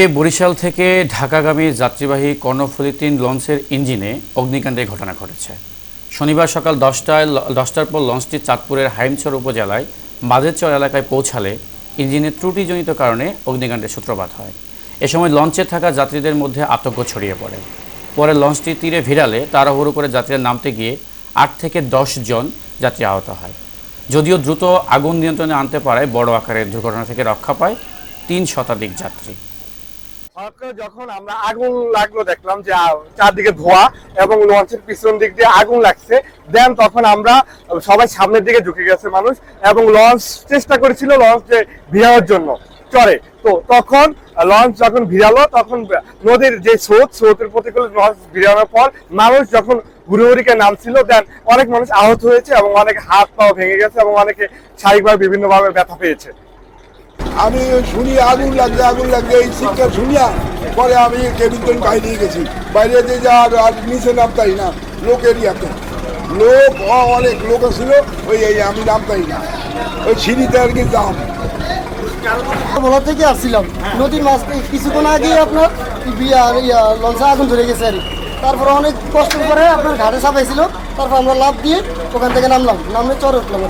বরিশাল থেকে ঢাকাগামী যাত্রীবাহী কর্ণফুলী ৩ লঞ্চের ইঞ্জিনে অগ্নিকাণ্ডের ঘটনা ঘটেছে। শনিবার সকাল 10টার পর লঞ্চটি চাঁদপুরের হাইমচর উপজেলায় বাঁধেরচর এলাকায় পৌঁছালে ইঞ্জিনের ত্রুটিজনিত কারণে অগ্নিকাণ্ডের সূত্রপাত হয়। এ সময় লঞ্চে থাকা যাত্রীদের মধ্যে আতঙ্ক ছড়িয়ে পড়ে। পরে লঞ্চটি তীরে ভিড়ালে তাড়াহুড়ো করে যাত্রীরা নামতে গিয়ে ৮ থেকে ১০ জন যাত্রী আহত হয়। যদিও দ্রুত আগুন নিয়ন্ত্রণে আনতে পারায় বড় আকারের দুর্ঘটনা থেকে রক্ষা পায় ৩ শতাধিক যাত্রী। যখন আমরা আগুন লাগলো দেখলাম যে চারদিকে ধোঁয়া এবং লঞ্চের পিছন দিক দিয়ে আগুন লাগছে, দেন তখন আমরা সবাই সামনের দিকে ঝুঁকে গেছে মানুষ, এবং লঞ্চ চেষ্টা করেছিল লঞ্চে ভিড়ানোর জন্য চরে। তো তখন লঞ্চ যখন ভিড়ালো তখন নদীর যে স্রোতের প্রতিকূলে লঞ্চ ভিড়ানোর পর মানুষ যখন হুড়োহুড়িকে নামছিল, দেন অনেক মানুষ আহত হয়েছে এবং অনেক হাত পাও ভেঙে গেছে এবং অনেকে শারীরিকভাবে বিভিন্নভাবে ব্যথা পেয়েছে। আমি শুনি আগুন লাগছে এই শীতটা শুনিয়া পরে আমি কেবিন বাইরে গেছি, বাইরে যে যা আর নিচে নামতাই না, লোকেরই এত লোক, অনেক লোক ছিল, ওই আমি নামতাই না, ওই সিঁড়িতে আর কি দাম। ভোলা থেকে আসছিলাম, নদীর মাছ কিছুক্ষণ আগে আপনার লঞ্চে আগুন ধরে গেছে আর তারপরে অনেক কষ্ট করে আপনার ঘাটে চাপাইছিল, তারপর আমরা লাভ দিয়ে ওখান থেকে নামলাম, নামলে চরে উঠলাম।